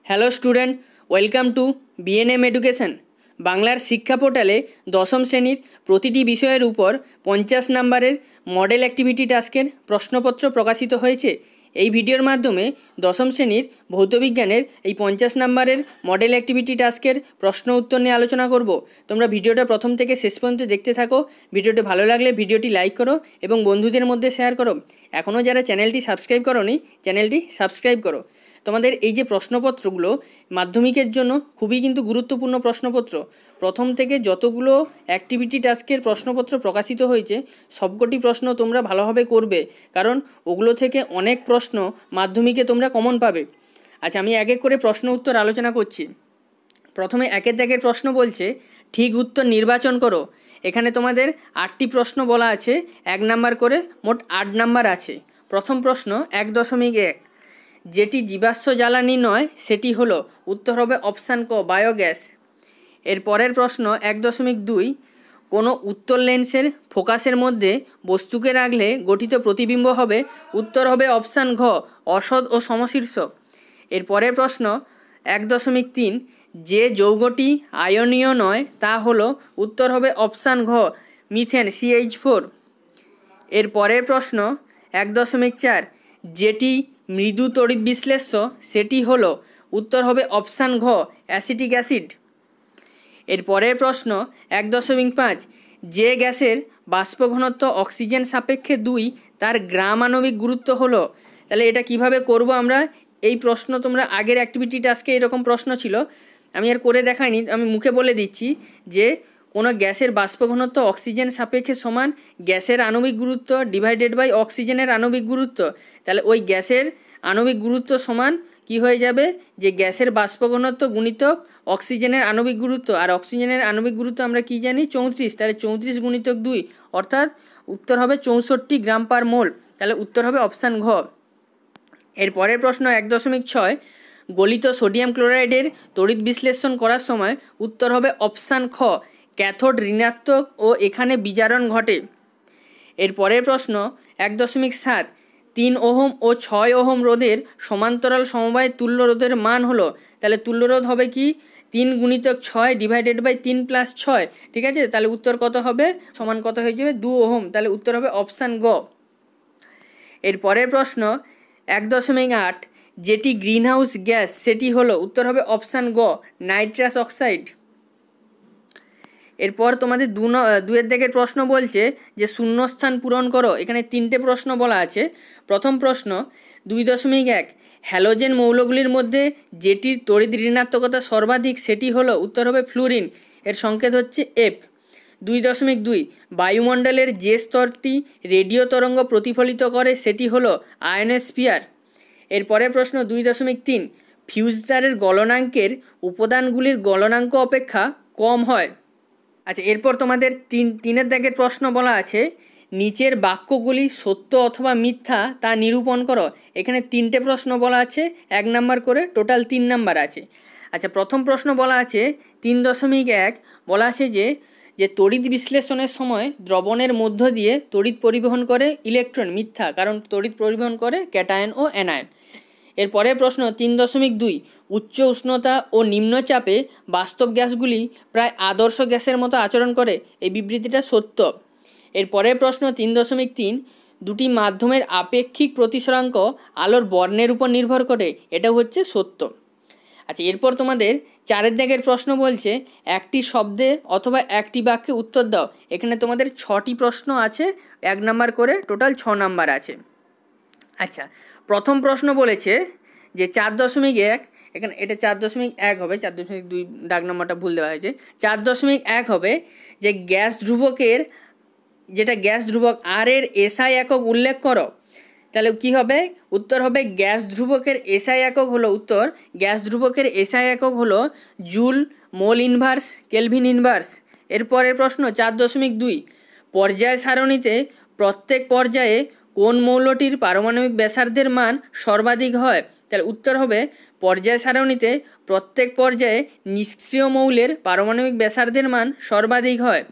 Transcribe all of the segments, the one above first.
Hello student, welcome to BNM education. বাংলার শিক্ষা পোর্টালে দশম শ্রেণীর প্রতিটি বিষয়ের উপর 50 নম্বরের মডেল অ্যাক্টিভিটি টাস্কের প্রশ্নপত্র প্রকাশিত হয়েছে। এই ভিডিওর মাধ্যমে দশম শ্রেণীর ভৌতবিজ্ঞানের এই 50 নম্বরের মডেল অ্যাক্টিভিটি টাস্কের প্রশ্ন উত্তর নিয়ে আলোচনা করব। তোমরা ভিডিওটা প্রথম থেকে শেষ পর্যন্ত দেখতে থাকো। ভিডিওটি ভালো লাগলে ভিডিওটি লাইক করো এবং বন্ধুদের মধ্যে শেয়ার করো। এখনও যারা চ্যানেলটি সাবস্ক্রাইব করোনি, চ্যানেলটি সাবস্ক্রাইব করো। তোমাদের এই যে প্রশ্নপত্রগুলো মাধ্যমিকের জন্য খুবই কিন্তু গুরুত্বপূর্ণ প্রশ্নপত্র। প্রথম থেকে যতগুলো অ্যাক্টিভিটি টাস্কের প্রশ্নপত্র প্রকাশিত হয়েছে সবকটি প্রশ্ন তোমরা ভালোভাবে করবে, কারণ ওগুলো থেকে অনেক প্রশ্ন মাধ্যমিকে তোমরা কমন পাবে। আচ্ছা, আমি এক এক করে প্রশ্ন উত্তর আলোচনা করছি। প্রথমে একের দাগের প্রশ্ন বলছে ঠিক উত্তর নির্বাচন করো। এখানে তোমাদের 8টি প্রশ্ন বলা আছে, 1 নাম্বার করে মোট 8 নাম্বার আছে। প্রথম প্রশ্ন 1.1, যেটি জীবাশ্ম জ্বালানি নয় সেটি হলো, উত্তর হবে অপশান ক বায়োগ্যাস। এর পরের প্রশ্ন 1.2, কোনো উত্তর লেন্সের ফোকাসের মধ্যে বস্তুকে রাখলে গঠিত প্রতিবিম্ব হবে, উত্তর হবে অপশান ঘ অসৎ ও সমশীর্ষ। এর পরের প্রশ্ন 1.3, যে যৌগটি আয়নীয় নয় তা হলো, উত্তর হবে অপশান ঘ মিথেন CH4। এর পরের প্রশ্ন 1.4, যেটি মৃদু তড়িৎ বিশ্লেষ্য সেটি হলো, উত্তর হবে অপশান ঘ অ্যাসিটিক অ্যাসিড। এর পরের প্রশ্ন 1.5, যে গ্যাসের বাষ্প ঘনত্ব অক্সিজেন সাপেক্ষে 2 তার গ্রাম আণবিক গুরুত্ব হলো। তাহলে এটা কিভাবে করব আমরা, এই প্রশ্ন তোমরা আগের অ্যাক্টিভিটি টাস্কে এরকম প্রশ্ন ছিল, আমি আর করে দেখাইনি, আমি মুখে বলে দিচ্ছি যে কোনো গ্যাসের বাষ্প ঘনত্ব অক্সিজেন সাপেক্ষে সমান গ্যাসের আণবিক গুরুত্ব ডিভাইডেড বাই অক্সিজেনের আণবিক গুরুত্ব। তাহলে ওই গ্যাসের আণবিক গুরুত্ব সমান কি হয়ে যাবে, যে গ্যাসের বাষ্প ঘনত্ব গুণিতক অক্সিজেনের আণবিক গুরুত্ব, আর অক্সিজেনের আণবিক গুরুত্ব আমরা কি জানি 34, তাহলে 34 গুণিতক 2 অর্থাৎ উত্তর হবে 64 গ্রাম পার মোল। তাহলে উত্তর হবে অপশান ঘ। এর পরের প্রশ্ন 1.6, গলিত সোডিয়াম ক্লোরাইডের তড়িৎ বিশ্লেষণ করার সময়, উত্তর হবে অপশান খ ক্যাথোড ঋণাত্মক ও এখানে বিজারণ ঘটে। এর পরের প্রশ্ন 1.7, 3 ওহম ও 6 ওহম রোধের সমান্তরাল সমবায় তুল্য রোধের মান হলো। তাহলে তুল্য রোধ হবে কি 3 গুণিতক 6 ডিভাইডেড বাই 3 প্লাস 6, ঠিক আছে। তাহলে উত্তর কত হবে, সমান কত হয়ে যাবে 2 ওহম। তাহলে উত্তর হবে অপশান গ। এর পরের প্রশ্ন 1.8, যেটি গ্রিনহাউস গ্যাস সেটি হলো, উত্তর হবে অপশান গ নাইট্রাস অক্সাইড। এরপর তোমাদের 2-এর দিকের প্রশ্ন বলছে যে শূন্যস্থান পূরণ করো। এখানে 3টে প্রশ্ন বলা আছে। প্রথম প্রশ্ন 2.1, হ্যালোজেন মৌলগুলির মধ্যে যেটির তড়িৎ ঋণাত্মকতা সর্বাধিক সেটি হলো, উত্তর হবে ফ্লুরিন, এর সংকেত হচ্ছে F। 2.2, বায়ুমণ্ডলের যে স্তরটি রেডিও তরঙ্গ প্রতিফলিত করে সেটি হলো আয়নোস্ফিয়ার। এর পরের প্রশ্ন 2.3, ফিউজ তারের গলনাঙ্কের উপাদানগুলির গলনাঙ্ক অপেক্ষা কম হয়। আচ্ছা, এরপর তোমাদের 3-এর দাগের প্রশ্ন বলা আছে, নিচের বাক্যগুলি সত্য অথবা মিথ্যা তা নিরূপণ করো। এখানে 3টে প্রশ্ন বলা আছে, 1 নাম্বার করে, টোটাল 3 নাম্বার আছে। আচ্ছা, প্রথম প্রশ্ন বলা আছে 3.1, বলা আছে যে তড়িৎ বিশ্লেষণের সময় দ্রবণের মধ্য দিয়ে তড়িৎ পরিবহন করে ইলেকট্রন, মিথ্যা, কারণ তড়িৎ পরিবহন করে ক্যাটায়ন ও অ্যানায়ন। এর পরের প্রশ্ন 3.2, উচ্চ উষ্ণতা ও নিম্নচাপে বাস্তব গ্যাসগুলি প্রায় আদর্শ গ্যাসের মতো আচরণ করে, এই বিবৃতিটা সত্য। এর পরের প্রশ্ন 3.3, দুটি মাধ্যমের আপেক্ষিক প্রতিসরাঙ্ক আলোর বর্ণের উপর নির্ভর করে, এটা হচ্ছে সত্য। আচ্ছা, এরপর তোমাদের 4-এর দাগের প্রশ্ন বলছে একটি শব্দে অথবা একটি বাক্যে উত্তর দাও। এখানে তোমাদের 6টি প্রশ্ন আছে, 1 নাম্বার করে, টোটাল 6 নাম্বার আছে। আচ্ছা, প্রথম প্রশ্ন বলেছে যে 4.1, এখানে এটা 4.1 হবে, 4.2 দাগ নম্বরটা ভুল দেওয়া হয়েছে। 4.1 হবে যে গ্যাস ধ্রুবকের, যেটা গ্যাস ধ্রুবক আর এর এসআই একক উল্লেখ করো। তাহলে কি হবে, উত্তর হবে গ্যাস ধ্রুবকের এসআই একক হলো, উত্তর গ্যাস ধ্রুবকের এসআই একক হলো joule, mole inverse, kelvin inverse. এরপরের প্রশ্ন 4.2, পর্যায় সারণীতে প্রত্যেক পর্যায়ে কোন মৌলটির পারমাণবিক ব্যাসার্ধের মান সর্বাধিক হয়। তাহলে উত্তর হবে পর্যায় সারণীতে প্রত্যেক পর্যায়ে নিষ্ক্রিয় মৌলের পারমাণবিক ব্যাসার্ধের মান সর্বাধিক হয়।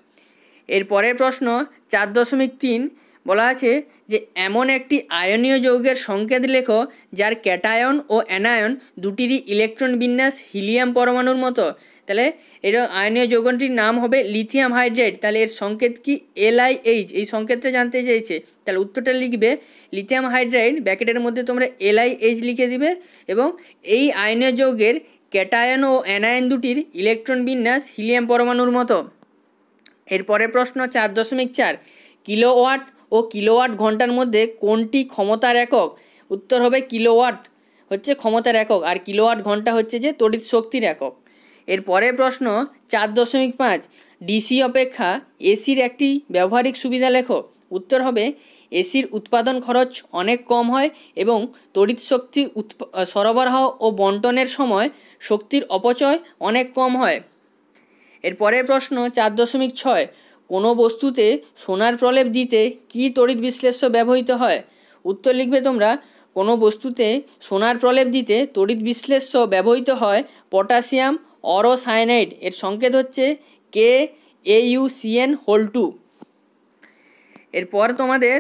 এর পরের প্রশ্ন 4.3, বলা আছে যে এমন একটি আয়নীয় যৌগের সংকেত লেখো যার ক্যাটায়ন ও অ্যানায়ন দুটিরই ইলেকট্রন বিন্যাস হিলিয়াম পরমাণুর মতো। তাহলে এর আয়নীয় যৌগটির নাম হবে লিথিয়াম হাইড্রাইড। তাহলে এর সংকেত কি LiH, এই সংকেতটা জানতে চাইছে। তাহলে উত্তরটা লিখবে লিথিয়াম হাইড্রাইড, ব্র্যাকেটের মধ্যে তোমরা LiH লিখে দিবে, এবং এই আয়নীয় যৌগের ক্যাটায়ন ও অ্যানায়ন দুটির ইলেকট্রন বিন্যাস হিলিয়াম পরমাণুর মতো। এরপরের প্রশ্ন 4.4, কিলোওয়াট ও কিলোওয়াট ঘন্টার মধ্যে কোনটি ক্ষমতার একক? উত্তর হবে কিলোওয়াট হচ্ছে ক্ষমতার একক, আর কিলোওয়াট ঘন্টা হচ্ছে যে তড়িৎ শক্তির একক। এর পরের প্রশ্ন 4.5, ডিসি অপেক্ষা এসির একটি ব্যবহারিক সুবিধা লেখো। উত্তর হবে এসির উৎপাদন খরচ অনেক কম হয় এবং তড়িৎ শক্তি সরবরাহ ও বন্টনের সময় শক্তির অপচয় অনেক কম হয়। এর পরের প্রশ্ন 4.6, কোনো বস্তুতে সোনার প্রলেপ দিতে কী তড়িৎ বিশ্লেষ্য ব্যবহৃত হয়? উত্তর লিখবে তোমরা কোনো বস্তুতে সোনার প্রলেপ দিতে তড়িৎ বিশ্লেষ্য ব্যবহৃত হয় পটাশিয়াম অরোসায়ানাইড, এর সংকেত হচ্ছে KAuCN2। এরপর তোমাদের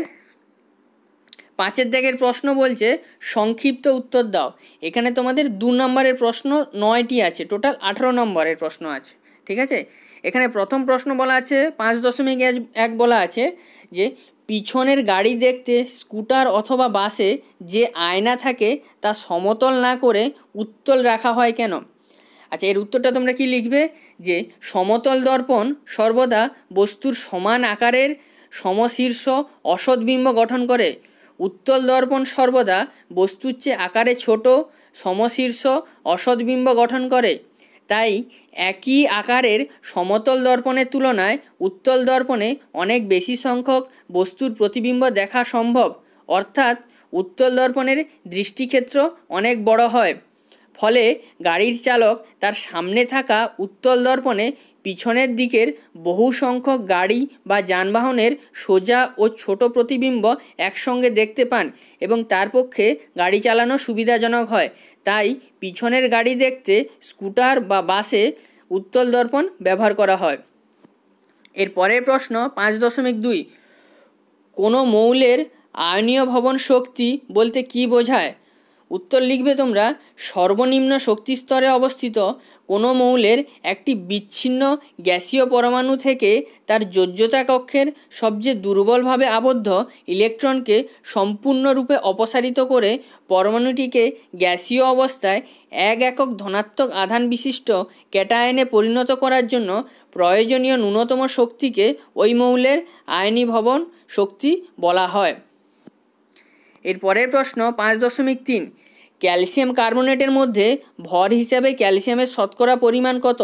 5 দাগের প্রশ্ন বলছে সংক্ষিপ্ত উত্তর দাও। এখানে তোমাদের 2 নম্বরের প্রশ্ন 9টি আছে, টোটাল 18 নম্বরের প্রশ্ন আছে। ঠিক আছে, এখানে প্রথম প্রশ্ন বলা আছে 5.1 বলা আছে যে পিছনের গাড়ি দেখতে স্কুটার অথবা বাসে যে আয়না থাকে তা সমতল না করে উত্তল রাখা হয় কেন? আচ্ছা, এর উত্তরটা তোমরা কি লিখবে যে সমতল দর্পণ সর্বদা বস্তুর সমান আকারের সমশীর্ষ অসৎবিম্ব গঠন করে। উত্তল দর্পণ সর্বদা বস্তুর চেয়ে আকারে ছোট সমশীর্ষ অসৎবিম্ব গঠন করে। তাই একই আকারের সমতল দর্পণের তুলনায় উত্তল দর্পণে অনেক বেশি সংখ্যক বস্তুর প্রতিবিম্ব দেখা সম্ভব, অর্থাৎ উত্তল দর্পণের দৃষ্টিক্ষেত্র অনেক বড় হয়। ফলে গাড়ির চালক তার সামনে থাকা উত্তল দর্পণে পিছনের দিকের বহু সংখ্যক গাড়ি বা যানবাহনের সোজা ও ছোট প্রতিবিম্ব একসঙ্গে দেখতে পান এবং তার পক্ষে গাড়ি চালানো সুবিধাজনক হয়। তাই পিছনের গাড়ি দেখতে স্কুটার বা বাসে উত্তল দর্পণ ব্যবহার করা হয়। এর পরের প্রশ্ন 5.2, কোনো মৌলের আয়নীয় ভবন শক্তি বলতে কী বোঝায়? উত্তর লিখবে তোমরা সর্বনিম্ন শক্তিস্তরে অবস্থিত কোনো মৌলের একটি বিচ্ছিন্ন গ্যাসীয় পরমাণু থেকে তার যোজ্যতা কক্ষের সবচেয়ে দুর্বলভাবে আবদ্ধ ইলেকট্রনকে সম্পূর্ণরূপে অপসারিত করে পরমাণুটিকে গ্যাসীয় অবস্থায় 1 একক ধনাত্মক আধান বিশিষ্ট ক্যাটায়নে পরিণত করার জন্য প্রয়োজনীয় ন্যূনতম শক্তিকে ওই মৌলের আয়নীভবন শক্তি বলা হয়। এর পরের প্রশ্ন 5.3, ক্যালসিয়াম কার্বনেটের মধ্যে ভর হিসাবে ক্যালসিয়ামের শতকরা পরিমাণ কত?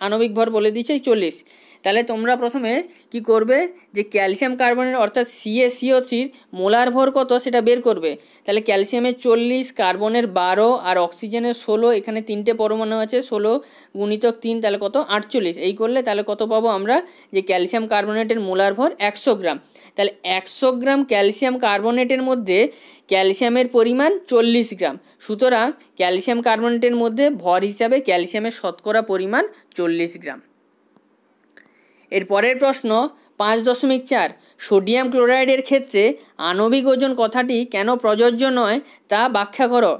আণবিক ভর বলে দিচ্ছে 40। তাহলে তোমরা প্রথমে কি করবে যে ক্যালসিয়াম কার্বনেট অর্থাৎ CaCO3 মোলার ভর কত সেটা বের করবে। তাহলে ক্যালসিয়ামের 40, কার্বনের 12 আর অক্সিজেনের 16, এখানে 3টে পরমাণু আছে, 16 × 3 তাহলে কত 48। এই করলে তাহলে কত পাবো আমরা যে ক্যালসিয়াম কার্বনেটের মোলার ভর 100 গ্রাম। তাহলে 100 গ্রাম ক্যালসিয়াম কার্বনেটের মধ্যে ক্যালসিয়ামের পরিমাণ 40 গ্রাম। সুতরাং ক্যালসিয়াম কার্বনেটের মধ্যে ভর হিসাবে ক্যালসিয়ামের শতকরা পরিমাণ 40 গ্রাম। এর পরের প্রশ্ন 5.4, সোডিয়াম ক্লোরাইডের ক্ষেত্রে আণবিক ওজন কথাটি কেন প্রযোজ্য নয় তা ব্যাখ্যা করো।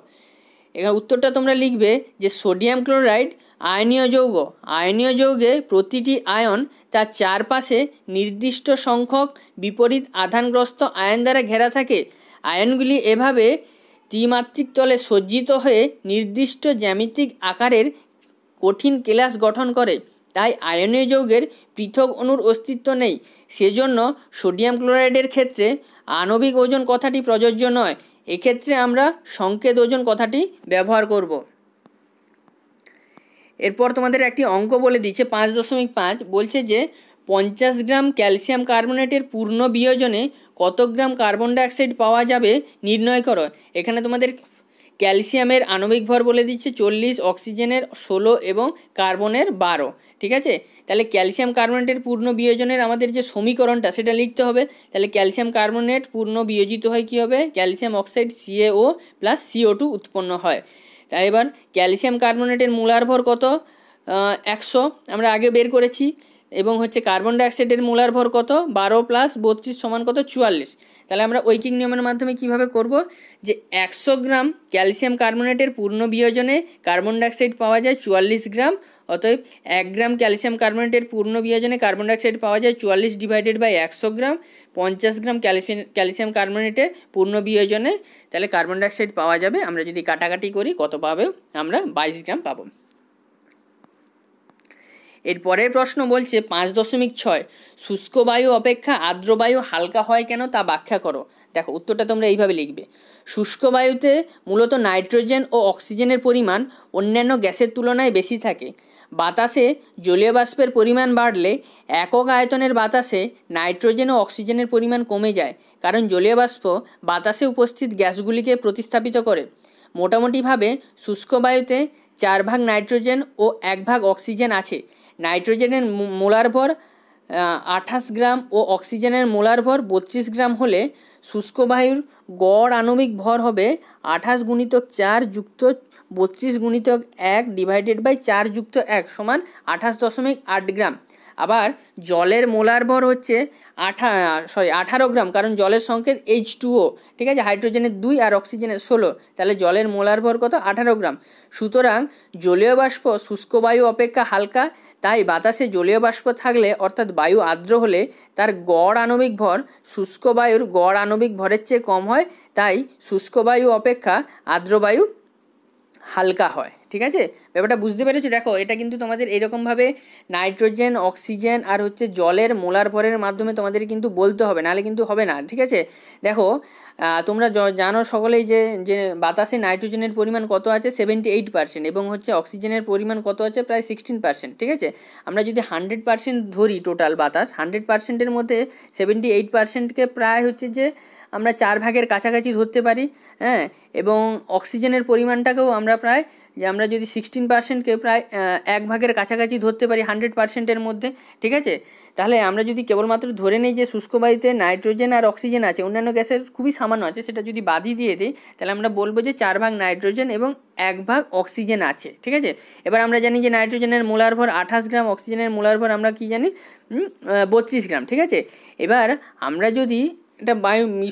এখানে উত্তরটা তোমরা লিখবে যে সোডিয়াম ক্লোরাইড আয়নীয় যৌগ। আয়নীয় যৌগে প্রতিটি আয়ন তার চারপাশে নির্দিষ্ট সংখ্যক বিপরীত আধানগ্রস্ত আয়ন দ্বারা ঘেরা থাকে। আয়নগুলি এভাবে ত্রিমাত্রিক তলে সজ্জিত হয়ে নির্দিষ্ট জ্যামিতিক আকারের কঠিন কেলাস গঠন করে। তাই আয়নীয় যৌগের পৃথক অণুর অস্তিত্ব নেই। সেজন্য সোডিয়াম ক্লোরাইডের ক্ষেত্রে আণবিক ওজন কথাটি প্রযোজ্য নয়। এক্ষেত্রে আমরা সংকেত ওজন কথাটি ব্যবহার করব। এরপর তোমাদের একটি অঙ্ক বলে দিচ্ছে 5.5, বলছে যে 50 গ্রাম ক্যালসিয়াম কার্বনেটের পূর্ণ বিয়োজনে কত গ্রাম কার্বন ডাইঅক্সাইড পাওয়া যাবে নির্ণয় করো। এখানে তোমাদের ক্যালসিয়ামের আণবিক ভর বলে দিচ্ছে 40, অক্সিজেনের 16 এবং কার্বনের 12। ঠিক আছে, তাহলে ক্যালসিয়াম কার্বনেটের পূর্ণ বিয়োজনের আমাদের যে সমীকরণটা সেটা লিখতে হবে। তাহলে ক্যালসিয়াম কার্বনেট পূর্ণ বিয়োজিত হয় কী হবে, ক্যালসিয়াম অক্সাইড CaO + CO2 উৎপন্ন হয়। তাই এবার ক্যালসিয়াম কার্বনেটের মোলার ভর কত 100 আমরা আগে বের করেছি, এবং হচ্ছে কার্বন ডাইঅক্সাইডের মোলার ভর কত 12 + 32 সমান কত 44। তাহলে আমরা ঐকিক নিয়মের মাধ্যমে কিভাবে করব, যে 100 গ্রাম ক্যালসিয়াম কার্বনেটের পূর্ণ বিয়োজনে কার্বন ডাইঅক্সাইড পাওয়া যায় 44 গ্রাম, অতএব 1 গ্রাম ক্যালসিয়াম কার্বনেটের পূর্ণ বিয়োজনে কার্বন ডাইঅক্সাইড পাওয়া যায় 44 divided by 100 gram, 50 gram calcium কার্বনেটের পূর্ণ বিয়োজনে তাহলে কার্বন ডাইঅক্সাইড পাওয়া যাবে। আমরা যদি কাটাকাটি করি কত পাবো, আমরা 22 গ্রাম পাবো। এর পরের প্রশ্ন বলছে 5.6 শুষ্ক বায়ু অপেক্ষা আর্দ্র বায়ু হালকা হয় কেন তা ব্যাখ্যা করো। দেখো উত্তরটা তোমরা এইভাবে লিখবে। শুষ্ক বায়ুতে মূলত নাইট্রোজেন ও অক্সিজেনের পরিমাণ অন্যান্য গ্যাসের তুলনায় বেশি থাকে। বাতাসে জলীয় বাষ্পের পরিমাণ বাড়লে একক আয়তনের বাতাসে নাইট্রোজেন ও অক্সিজেনের পরিমাণ কমে যায়, কারণ জলীয় বাষ্প বাতাসে উপস্থিত গ্যাসগুলিকে প্রতিস্থাপিত করে। মোটামুটিভাবে শুষ্ক বায়ুতে 4 ভাগ নাইট্রোজেন ও 1 ভাগ অক্সিজেন আছে। নাইট্রোজেনের মোলার ভর 28 গ্রাম ও অক্সিজেনের মোলার ভর 32 গ্রাম হলে শুষ্ক বায়ুর গড় আণবিক ভর হবে 28 গুণিতক 4 যুক্ত 32 গুণিতক 1 ডিভাইডেড বাই 4 যুক্ত 1 সমান 28.8 গ্রাম। আবার জলের মোলার ভর হচ্ছে 18 গ্রাম, কারণ জলের সংকেত H2O, ঠিক আছে, হাইড্রোজেনের 2 আর অক্সিজেনের 16, তাহলে জলের মোলার ভর কত, 18 গ্রাম। সুতরাং জলীয় বাষ্প শুষ্ক বায়ু অপেক্ষা হালকা, তাই বাতাসে জলীয় বাষ্প থাকলে অর্থাৎ বায়ু আর্দ্র হলে তার গড় আণবিক ভর শুষ্ক বায়ুর গড় আণবিক ভরের চেয়ে কম হয়, তাই শুষ্ক বায়ু অপেক্ষা আর্দ্র বায়ু হালকা হয়। ঠিক আছে, ব্যাপারটা বুঝতে পেরেছো? দেখো এটা কিন্তু তোমাদের এরকমভাবে নাইট্রোজেন, অক্সিজেন আর হচ্ছে জলের মোলার ভরের মাধ্যমে তোমাদের কিন্তু বলতে হবে, নাহলে কিন্তু হবে না। ঠিক আছে, দেখো তোমরা জানো সকলেই যে বাতাসে নাইট্রোজেনের পরিমাণ কত আছে, 78%, এবং হচ্ছে অক্সিজেনের পরিমাণ কত আছে, প্রায় 16%। ঠিক আছে, আমরা যদি 100% ধরি টোটাল বাতাস, 100%-এর মধ্যে 78%কে প্রায় হচ্ছে যে আমরা 4 ভাগের কাছাকাছি ধরতে পারি। হ্যাঁ, এবং অক্সিজেনের পরিমাণটাকেও আমরা প্রায়, যে আমরা যদি 16%কে প্রায় 1 ভাগের কাছাকাছি ধরতে পারি 100%-এর মধ্যে। ঠিক আছে, তাহলে আমরা যদি কেবলমাত্র ধরে নিই যে শুষ্ক বায়ুতে নাইট্রোজেন আর অক্সিজেন আছে, অন্যান্য গ্যাসের খুবই সামান্য আছে, সেটা যদি বাদই দিয়ে দিই তাহলে আমরা বলবো যে 4 ভাগ নাইট্রোজেন এবং 1 ভাগ অক্সিজেন আছে। ঠিক আছে, এবার আমরা জানি যে নাইট্রোজেনের মোলার ভর 28 গ্রাম, অক্সিজেনের মোলার ভর আমরা কি জানি 32 গ্রাম। ঠিক আছে, এবার আমরা যদি এটা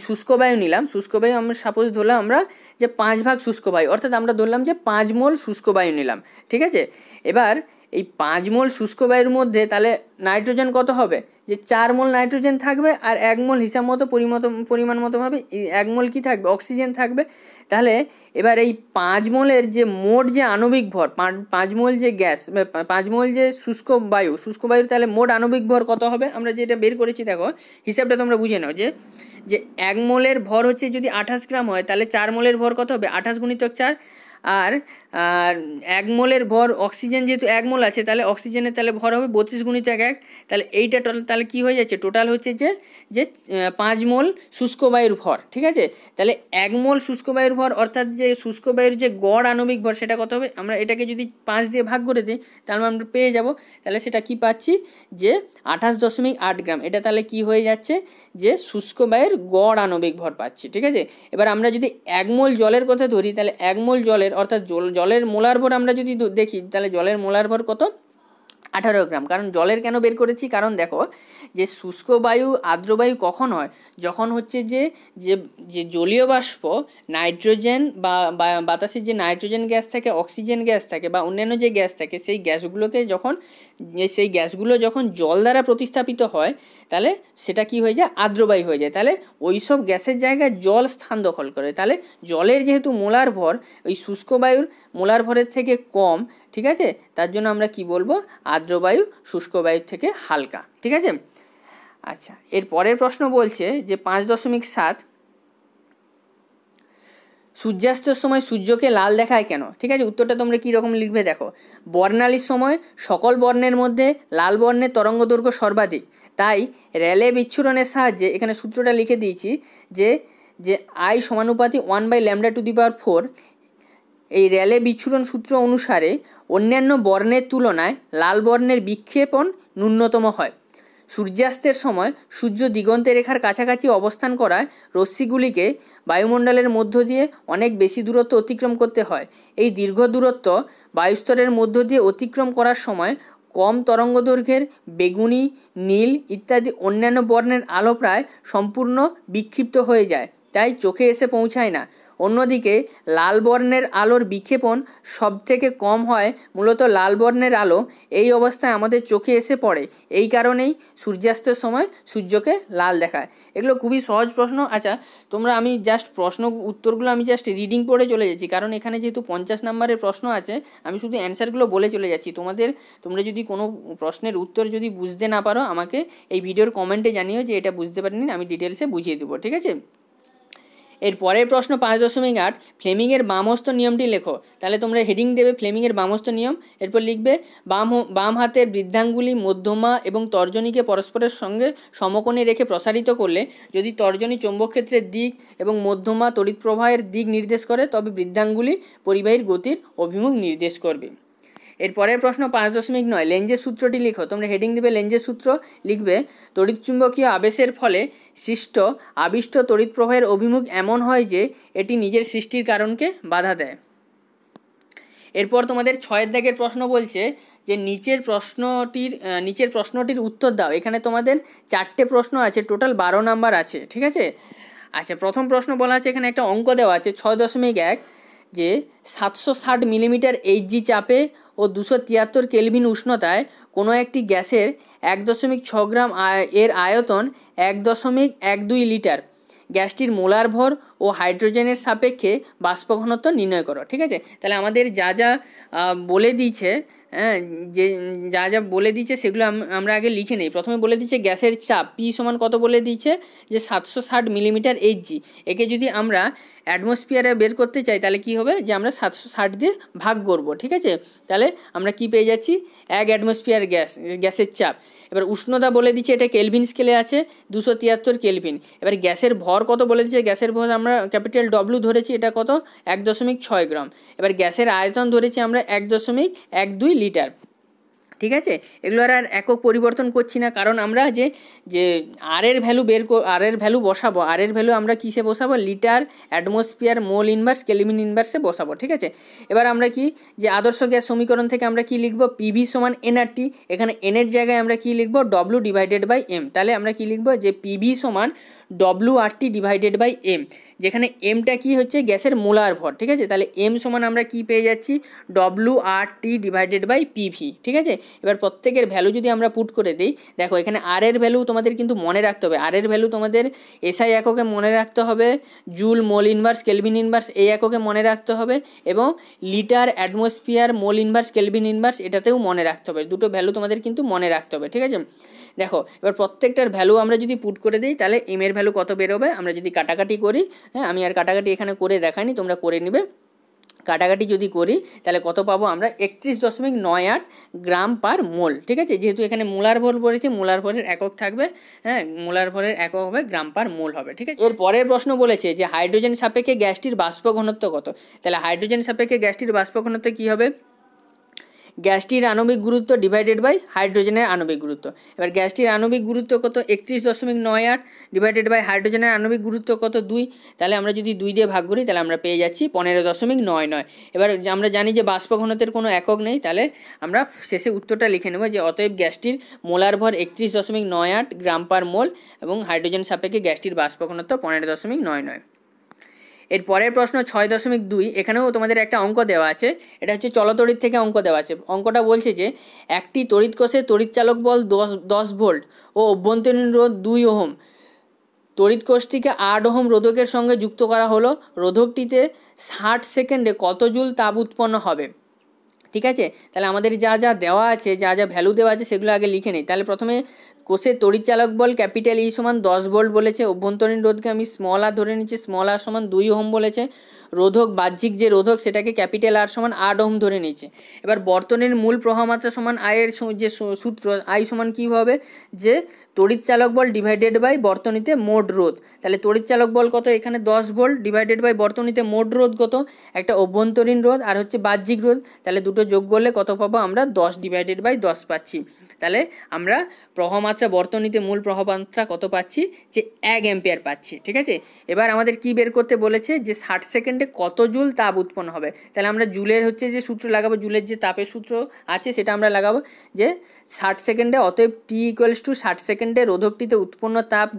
শুষ্ক বায়ু নিলাম, শুষ্ক বায়ু আমরা সাপোজ ধরলাম আমরা যে 5 ভাগ শুষ্ক বায়ু, অর্থাৎ আমরা ধরলাম যে 5 মোল শুষ্ক বায়ু নিলাম। ঠিক আছে, এবার এই 5 মোল শুষ্ক বায়ুর মধ্যে তাহলে নাইট্রোজেন কত হবে, যে 4 মোল নাইট্রোজেন থাকবে, আর 1 মোল হিসাব মতো পরিমাণ মতোভাবে 1 মোল কী থাকবে, অক্সিজেন থাকবে। তাহলে এবার এই 5 মোলের যে মোট যে আণবিক ভর, 5 মোল যে গ্যাস, 5 মোল যে শুষ্ক বায়ুর তাহলে মোট আণবিক ভর কত হবে, আমরা যেটা বের করেছি দেখো হিসাবটা তোমরা বুঝে নাও। যে 1 মোলের ভর হচ্ছে যদি 28 গ্রাম হয়, তাহলে 4 মোলের ভর কত হবে, 28 গুণিতক 4, আর 1 মোলের ভর অক্সিজেন যেহেতু 1 মোল আছে, তাহলে অক্সিজেনের তাহলে ভর হবে 32 গুণিতক 1, তাহলে এইটা তাহলে কী হয়ে যাচ্ছে, টোটাল হচ্ছে যে 5 মোল শুষ্ক বায়ুর ভর। ঠিক আছে, তাহলে 1 মোল শুষ্ক বায়ুর ভর, অর্থাৎ যে শুষ্ক বায়ুর যে গড় আণবিক ভর সেটা কত হবে, আমরা এটাকে যদি 5 দিয়ে ভাগ করে দিই তাহলে আমরা পেয়ে যাব, তাহলে সেটা কি পাচ্ছি, যে 28.8 গ্রাম। এটা তাহলে কি হয়ে যাচ্ছে, যে শুষ্ক বায়ুর গড় আণবিক ভর পাচ্ছি। ঠিক আছে, এবার আমরা যদি 1 মোল জলের কথা ধরি, তাহলে 1 মোল জলের অর্থাৎ জলের মোলার ভর আমরা যদি দেখি, তাহলে জলের মোলার ভর কত, 18 গ্রাম। কারণ জলের কেন বের করেছি, কারণ দেখো যে শুষ্ক বায়ু আর্দ্র বায়ু কখন হয়, যখন হচ্ছে যে জলীয় বাষ্প নাইট্রোজেন বা বাতাসের যে নাইট্রোজেন গ্যাস থাকে, অক্সিজেন গ্যাস থাকে বা অন্যান্য যে গ্যাস থাকে, সেই গ্যাসগুলো যখন জল দ্বারা প্রতিস্থাপিত হয়, তাহলে সেটা কি হয়ে যায়, আর্দ্রবায়ু হয়ে যায়। তাহলে ওই সব গ্যাসের জায়গায় জল স্থান দখল করে, তাহলে জলের যেহেতু মোলার ভর ওই শুষ্ক বায়ুর মোলার ভরের থেকে কম, ঠিক আছে, তার জন্য আমরা কি বলবো, আর্দ্রবায়ু শুষ্ক বায়ুর থেকে হালকা। ঠিক আছে, আচ্ছা, এর পরের প্রশ্ন বলছে যে 5.7 সূর্যাস্তের সময় সূর্যকে লাল দেখায় কেন। ঠিক আছে, উত্তরটা তোমরা কীরকম লিখবে দেখো, বর্ণালীর সময় সকল বর্ণের মধ্যে লাল বর্ণের তরঙ্গ দৈর্ঘ্য সর্বাধিক, তাই রেলে বিচ্ছুরণের সাহায্যে, এখানে সূত্রটা লিখে দিয়েছি যে I সমানুপাতি 1/λ⁴, এই রেলে বিচ্ছুরণ সূত্র অনুসারে অন্যান্য বর্ণের তুলনায় লাল বর্ণের বিক্ষেপণ ন্যূনতম হয়। সূর্যাস্তের সময় সূর্য দিগন্ত রেখার কাছাকাছি অবস্থান করায় রশ্মিগুলিকে বায়ুমণ্ডলের মধ্য দিয়ে অনেক বেশি দূরত্ব অতিক্রম করতে হয়। এই দীর্ঘ দূরত্ব বায়ুস্তরের মধ্য দিয়ে অতিক্রম করার সময় কম তরঙ্গদৈর্ঘ্যের বেগুনি, নীল ইত্যাদি অন্যান্য বর্ণের আলো প্রায় সম্পূর্ণ বিক্ষিপ্ত হয়ে যায়, তাই চোখে এসে পৌঁছায় না। অন্যদিকে লাল বর্ণের আলোর বিক্ষেপণ সবথেকে কম হয় মূলত লাল বর্ণের আলো এই অবস্থায় আমাদের চোখে এসে পড়ে, এই কারণেই সূর্যাস্তের সময় সূর্যকে লাল দেখায়। এগুলো খুবই সহজ প্রশ্ন। আচ্ছা, আমি জাস্ট প্রশ্ন উত্তরগুলো আমি জাস্ট রিডিং পড়ে চলে যাচ্ছি, কারণ এখানে যেহেতু 50 নম্বরের প্রশ্ন আছে, আমি শুধু অ্যান্সারগুলো বলে চলে যাচ্ছি। তোমরা যদি কোনো প্রশ্নের উত্তর যদি বুঝতে না পারো, আমাকে এই ভিডিওর কমেন্টে জানিও যে এটা বুঝতে পারিনি, আমি ডিটেলসে বুঝিয়ে দেবো, ঠিক আছে। এর পরের প্রশ্ন 5.8, ফ্লেমিংয়ের বামহস্ত নিয়মটি লেখো। তাহলে তোমরা হেডিং দেবে ফ্লেমিংয়ের বামহস্ত নিয়ম, এরপর লিখবে বাম হাতের বৃদ্ধাঙ্গুলি মধ্যমা এবং তর্জনীকে পরস্পরের সঙ্গে সমকোণে রেখে প্রসারিত করলে যদি তর্জনী চৌম্বক ক্ষেত্রের দিক এবং মধ্যমা তড়িৎ প্রবাহের দিক নির্দেশ করে, তবে বৃদ্ধাঙ্গুলি পরিবাহীর গতির অভিমুখ নির্দেশ করবে। এর পরের প্রশ্ন 5.9, লেঞ্জের সূত্রটি লিখো। তোমরা হেডিং দেবে লেঞ্জের সূত্র, লিখবে তড়িৎচুম্বকীয় আবেশের ফলে সৃষ্ট আবিষ্ট তড়িৎ প্রবাহের অভিমুখ এমন হয় যে এটি নিজের সৃষ্টির কারণকে বাধা দেয়। এরপর তোমাদের 6 দাগের প্রশ্ন বলছে যে নিচের প্রশ্নটির উত্তর দাও। এখানে তোমাদের 4টে প্রশ্ন আছে, টোটাল 12 নাম্বার আছে, ঠিক আছে। আচ্ছা, প্রথম প্রশ্ন বলা আছে, এখানে একটা অঙ্ক দেওয়া আছে 6.1, যে 760 মিলিমিটার এইচজি চাপে ও 273 কেলভিন উষ্ণতায় কোনো একটি গ্যাসের 1.6 গ্রাম এর আয়তন 1.12 লিটার। গ্যাসটির মোলার ভর ও হাইড্রোজেনের সাপেক্ষে বাষ্প ঘনত্ব নির্ণয় করো, ঠিক আছে। তাহলে আমাদের যা যা বলে দিয়েছে, বলে দিয়েছে সেগুলো আমরা আগে লিখে নিই। প্রথমে বলে দিচ্ছে গ্যাসের চাপ পি সমান কত বলে দিচ্ছে, যে 760 মিলিমিটার এইচজি। একে যদি আমরা অ্যাটমসফিয়ারে বের করতে চাই তাহলে কি হবে, যে আমরা 760 দিয়ে ভাগ করব, ঠিক আছে। তাহলে আমরা কি পেয়ে যাচ্ছি, 1 অ্যাটমসফিয়ার গ্যাসের চাপ। এবার উষ্ণতা বলে দিচ্ছে, এটা কেলভিন স্কেলে আছে 273 কেলভিন। এবার গ্যাসের ভর কত বলে দিচ্ছে, গ্যাসের ভর আমরা ক্যাপিটাল ডব্লিউ ধরেছি, এটা কত 1.6 গ্রাম। এবার গ্যাসের আয়তন ধরেছি আমরা 1.12 লিটার, ঠিক আছে। এগুলোর আর একক পরিবর্তন করছি না, কারণ আমরা যে আর এর ভ্যালু বসাবো, আর এর ভ্যালু আমরা কিসে বসাবো, litre, atmosphere, mole inverse, kelvin ইনভার্সে বসাবো, ঠিক আছে। এবার আমরা যে আদর্শ গ্যাস সমীকরণ থেকে আমরা কি লিখবো, পিভি সমান এনআরটি। এখানে এনের জায়গায় আমরা কি লিখবো, W/M। তাহলে আমরা কি লিখবো, যে পিভি সমান WRT/M, যেখানে এমটা কি হচ্ছে, গ্যাসের মোলার ভর, ঠিক আছে। তাহলে এম সমান আমরা কি পেয়ে যাচ্ছি, WRT/PV, ঠিক আছে। এবার প্রত্যেকের ভ্যালু যদি আমরা পুট করে দিই, দেখো এখানে আর এর ভ্যালু তোমাদের কিন্তু মনে রাখতে হবে। আর এর ভ্যালু তোমাদের এসআই এককে মনে রাখতে হবে, joule, mole inverse, kelvin inverse এই এককে মনে রাখতে হবে, এবং litre, atmosphere, mole inverse, kelvin inverse এটাতেও মনে রাখতে হবে। দুটো ভ্যালু তোমাদের কিন্তু মনে রাখতে হবে, ঠিক আছে। দেখো এবার প্রত্যেকটার ভ্যালু আমরা যদি পুট করে দিই তাহলে এম এর ভ্যালু কত বেরোবে, আমরা যদি কাটাকাটি করি, হ্যাঁ আমি আর কাটাকাটি এখানে করে দেখাইনি, তোমরা করে নেবে। কাটাকাটি যদি করি তাহলে কত পাবো আমরা, 31.98 গ্রাম পার মোল, ঠিক আছে। যেহেতু এখানে মোলার ভর বলেছে, মোলার ভরের একক থাকবে, হ্যাঁ মোলার ভরের একক হবে গ্রাম পার মোল হবে, ঠিক আছে। এর পরের প্রশ্ন বলেছে যে হাইড্রোজেন সাপেক্ষে গ্যাসটির বাষ্প ঘনত্ব কত। তাহলে হাইড্রোজেন সাপেক্ষে গ্যাসটির বাষ্প ঘনত্ব কী হবে, গ্যাসটির আণবিক গুরুত্ব ডিভাইডেড বাই হাইড্রোজেনের আণবিক গুরুত্ব। এবার গ্যাসটির আণবিক গুরুত্ব কত, 31.98 ডিভাইডেড বাই হাইড্রোজেনের আণবিক গুরুত্ব কত, 2। তাহলে আমরা যদি 2 দিয়ে ভাগ করি তাহলে আমরা পেয়ে যাচ্ছি 15.99। এবার আমরা জানি যে বাষ্প ঘনত্বের কোনো একক নেই, তাহলে আমরা শেষে উত্তরটা লিখে নেব, যে অতএব গ্যাসটির মোলার ভর 31.98 গ্রাম পার মোল এবং হাইড্রোজেন সাপেক্ষে গ্যাসটির বাষ্প ঘনত্ব 15.99। এর পরের প্রশ্ন 6.2, এখানেও তোমাদের একটা অঙ্ক দেওয়া আছে, এটা হচ্ছে চলতড়িৎ থেকে অঙ্ক দেওয়া আছে। অঙ্কটা বলছে যে একটি তড়িৎ কোষে তড়িৎচালক বল 10 ভোল্ট ও অভ্যন্তরীণ রোধ 2 ওহম। তড়িৎ কোষটিকে 8 ওহম রোধকের সঙ্গে যুক্ত করা হলো। রোধকটিতে 60 সেকেন্ডে কত জুল তাপ উৎপন্ন হবে, ঠিক আছে। তাহলে আমাদের যা যা দেওয়া আছে, যা যা ভ্যালু দেওয়া আছে সেগুলো আগে লিখে নিই। তাহলে প্রথমে কোষের তড়িৎচালক বল ক্যাপিটাল ই সমান 10 ভোল্ট বলেছে, অভ্যন্তরীণ রোধকে আমি স্মল আর ধরে নিচ্ছি, স্মল আর সমান 2 ওহম বলেছে। রোধক বাহ্যিক যে রোধক সেটাকে ক্যাপিটাল আর সমান 8 ওহম ধরে নিচ্ছে। এবার বর্তনীর মূল প্রবাহমাত্রা সমান আয়ের যে সূত্র, আই সমান কী হবে, যে তড়িৎচালক বল ডিভাইডেড বাই বর্তনীতে মোট রোধ। তাহলে তড়িৎচালক বল কত, এখানে 10 ভোল্ট ডিভাইডেড বাই বর্তনীতে মোট রোধ কত, একটা অভ্যন্তরীণ রোধ আর হচ্ছে বাহ্যিক রোধ। তাহলে দুটো যোগ করলে কত পাবো আমরা, 10 ডিভাইডেড বাই 10 পাচ্ছি। তাহলে আমরা প্রবাহমাত্রা বর্তনীতে মূল প্রবাহমাত্রা কত পাচ্ছি, যে 1 অ্যাম্পিয়ার পাচ্ছি, ঠিক আছে। এবার আমাদের কি বের করতে বলেছে, যে 60 সেকেন্ডে সেকেন্ডে কত জুল তাপ উৎপন্ন হবে। তাহলে আমরা জুলের হচ্ছে যে সূত্র লাগাবো, জুলের যে তাপের সূত্র আছে সেটা আমরা লাগাবো যে 60 সেকেন্ডে, অতএব টি ইকুয়ালস টু 60 সেকেন্ডে রোধকটিতে উৎপন্ন তাপ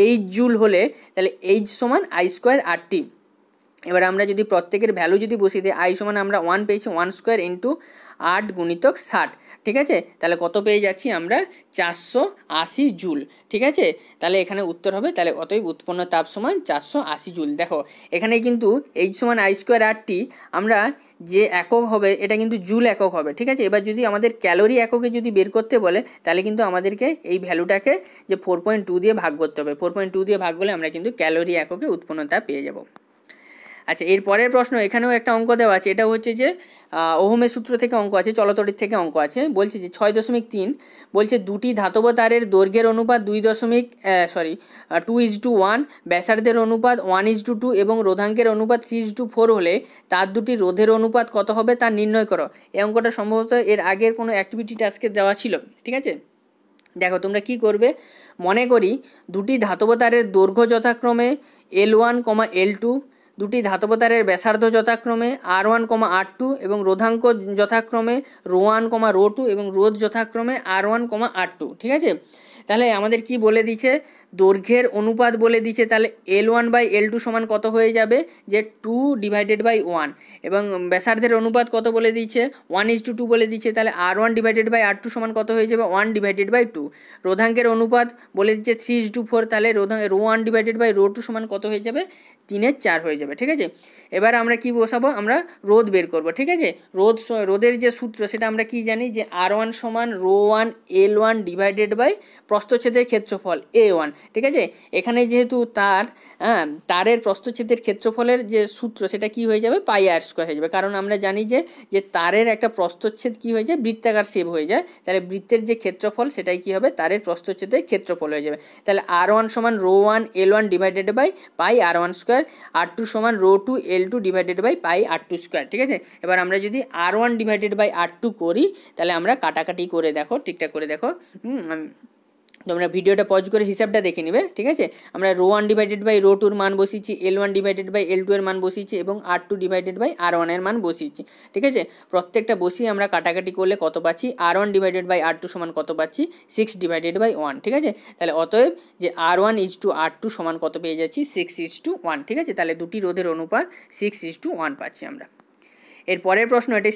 এইচ জুল হলে তাহলে এইচ সমান আই স্কোয়ার আর টি। এবার আমরা যদি প্রত্যেকের ভ্যালু যদি বসিয়ে দিই, আই সমান আমরা 1 পেয়েছি, 1 স্কোয়ার ইন্টু 8 গুণিতক 60, ঠিক আছে। তাহলে কত পেয়ে যাচ্ছি আমরা, 480 জুল, ঠিক আছে। তাহলে এখানে উত্তর হবে, তাহলে অতএব উৎপন্ন তাপ সমান 480 জুল। দেখো এখানে কিন্তু এইচ সমান আই স্কোয়ার আর টি, আমরা যে একক হবে এটা কিন্তু জুল একক হবে, ঠিক আছে। এবার যদি আমাদের ক্যালোরি এককে যদি বের করতে বলে তাহলে কিন্তু আমাদেরকে এই ভ্যালুটাকে যে 4.2 দিয়ে ভাগ করতে হবে, 4.2 দিয়ে ভাগ করলে আমরা কিন্তু ক্যালোরি এককে উৎপন্ন তাপ পেয়ে যাব। আচ্ছা, এর পরের প্রশ্ন, এখানেও একটা অঙ্ক দেওয়া আছে, এটা হচ্ছে যে ওহমের সূত্র থেকে অঙ্ক আছে, চলতড়িৎ থেকে অঙ্ক আছে। বলছে যে 6.3 বলছে দুটি ধাতব তারের দৈর্ঘ্যের অনুপাত 2:1, ব্যাসার্ধের অনুপাত 1:2 এবং রোধাঙ্কের অনুপাত 3:4 হলে তার দুটি রোধের অনুপাত কত হবে তা নির্ণয় করো। এই অঙ্কটা সম্ভবত এর আগের কোনো অ্যাক্টিভিটি টাস্কে দেওয়া ছিল, ঠিক আছে। দেখো তোমরা কি করবে, মনে করি দুটি ধাতব তারের দৈর্ঘ্য যথাক্রমে L1, L2, দুটি ধাতব তারের ব্যাসার্ধ যথাক্রমে R1, R2 এবং রোধাঙ্ক যথাক্রমে ρ1, ρ2 এবং রোধ যথাক্রমে R1, R2, ঠিক আছে। তাহলে আমাদের কি বলে দিচ্ছে, দৈর্ঘ্যের অনুপাত বলে দিচ্ছে, তাহলে L1/L2 সমান কত হয়ে যাবে, যে 2/1, এবং ব্যাসার্ধের অনুপাত কত বলে দিচ্ছে, 1:2 বলে দিচ্ছে, তাহলে R1/R2 সমান কত হয়ে যাবে, 1/2। রোধাঙ্কের অনুপাত বলে দিচ্ছে 3:4, তাহলে ρ1/ρ2 সমান কত হয়ে যাবে, 3/4 হয়ে যাবে, ঠিক আছে। এবার আমরা কি বসাবো, আমরা রোধ বের করব, ঠিক আছে। রোধের যে সূত্র সেটা আমরা কি জানি, যে R1 সমান ρ1 L1 প্রস্থচ্ছেদের ক্ষেত্রফল A1, ঠিক আছে। এখানে যেহেতু তারের প্রস্থচ্ছেদের ক্ষেত্রফলের যে সূত্র সেটা কি হয়ে যাবে, পাই আর স্কোয়ার হয়ে যাবে, কারণ আমরা জানি যে তারের একটা প্রস্থচ্ছেদ কি হয়ে যায়, বৃত্তাকার শেপ হয়ে যায়, তাহলে বৃত্তের যে ক্ষেত্রফল সেটাই কি হবে, তারের প্রস্থচ্ছেদের ক্ষেত্রফল হয়ে যাবে। তাহলে R1 সমান ρ1 L1 পাই R1 স্কোয়ার, R2 সমান ρ2 L2 পাই R2 স্কোয়ার, ঠিক আছে। এবার আমরা যদি R1/R2 করি তাহলে আমরা কাটাকাটি করে দেখো, ঠিকঠাক করে দেখো, তোমরা ভিডিওটা পজ করে হিসাবটা দেখে নেবে, ঠিক আছে। আমরা ρ1/ρ2 মান বসিয়েছি, L1/L2 এর মান বসিয়েছি এবং R2/R1 এর মান বসিয়েছি, ঠিক আছে। প্রত্যেকটা বসিয়ে আমরা কাটাকাটি করলে কত পাচ্ছি, R1/R2 সমান কত পাচ্ছি, 6/1, ঠিক আছে। তাহলে অতএব যে R1:R2 সমান কত পেয়ে যাচ্ছি, 6:1, ঠিক আছে। তাহলে দুটি রোধের অনুপাত 6:1 পাচ্ছি আমরা। এর পরের প্রশ্ন, এটাই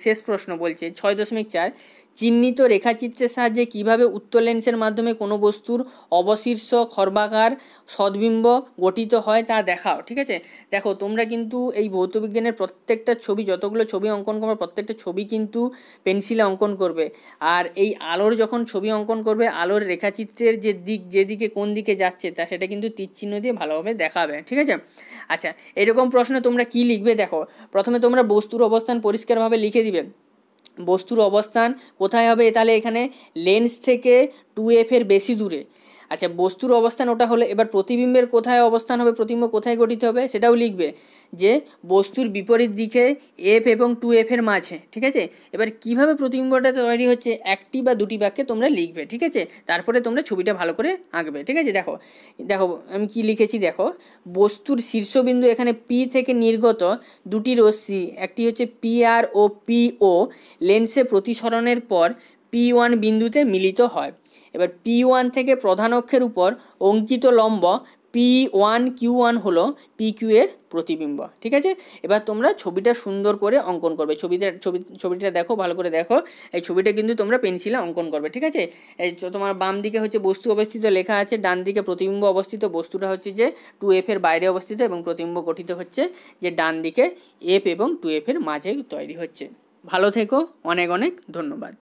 শেষ প্রশ্ন, বলছে 6.4 চিহ্নিত রেখাচিত্রের সাহায্যে কিভাবে উত্তর লেন্সের মাধ্যমে কোনো বস্তুর অবশীর্ষ খর্বাকার সদ্বিম্ব গঠিত হয় তা দেখাও, ঠিক আছে। দেখো তোমরা কিন্তু এই ভৌতবিজ্ঞানের প্রত্যেকটা ছবি, যতগুলো ছবি অঙ্কন করবে প্রত্যেকটা ছবি কিন্তু পেন্সিলে অঙ্কন করবে, আর এই আলোর যখন ছবি অঙ্কন করবে আলোর রেখাচিত্রের যে দিক, যেদিকে কোন দিকে যাচ্ছে তা সেটা কিন্তু তীর চিহ্ন দিয়ে ভালোভাবে দেখাবে, ঠিক আছে। আচ্ছা, এরকম প্রশ্ন তোমরা কি লিখবে, দেখো প্রথমে তোমরা বস্তুর অবস্থান পরিষ্কারভাবে লিখে দিবে। বস্তুর অবস্থান কোথায় হবে, তাহলে এখানে লেন্স থেকে 2f এর বেশি দূরে। আচ্ছা, বস্তুর অবস্থান ওটা হলে এবার প্রতিবিম্বের কোথায় অবস্থান হবে, প্রতিবিম্ব কোথায় গঠিত হবে সেটাও লিখবে, যে বস্তুর বিপরীত দিকে f এবং 2f এর মাঝে, ঠিক আছে। এবার কিভাবে প্রতিবিম্বটা তৈরি হচ্ছে একটি বা দুটি বাক্যে তোমরা লিখবে, ঠিক আছে। তারপরে তোমরা ছবিটা ভালো করে আঁকবে, ঠিক আছে। দেখো দেখো আমি কি লিখেছি, দেখো বস্তুর শীর্ষবিন্দু এখানে P থেকে নির্গত দুটি রশ্মি, একটি হচ্ছে PR ও PO লেন্সে প্রতিসরণের পর P1 বিন্দুতে মিলিত হয়। এবার P1 থেকে প্রধান অক্ষের উপর অঙ্কিত লম্ব P1Q1 হলো PQ এর প্রতিবিম্ব, ঠিক আছে। এবার তোমরা ছবিটা সুন্দর করে অঙ্কন করবে, ছবিটা দেখো, ভালো করে দেখো, এই ছবিটা কিন্তু তোমরা পেন্সিলে অঙ্কন করবে, ঠিক আছে। এই তোমার বাম দিকে হচ্ছে বস্তু অবস্থিত লেখা আছে, ডান দিকে প্রতিবিম্ব অবস্থিত, বস্তুটা হচ্ছে যে 2f এর বাইরে অবস্থিত এবং প্রতিবিম্ব গঠিত হচ্ছে যে ডান দিকে f এবং 2f এর মাঝে তৈরি হচ্ছে। ভালো থেকো, অনেক অনেক ধন্যবাদ।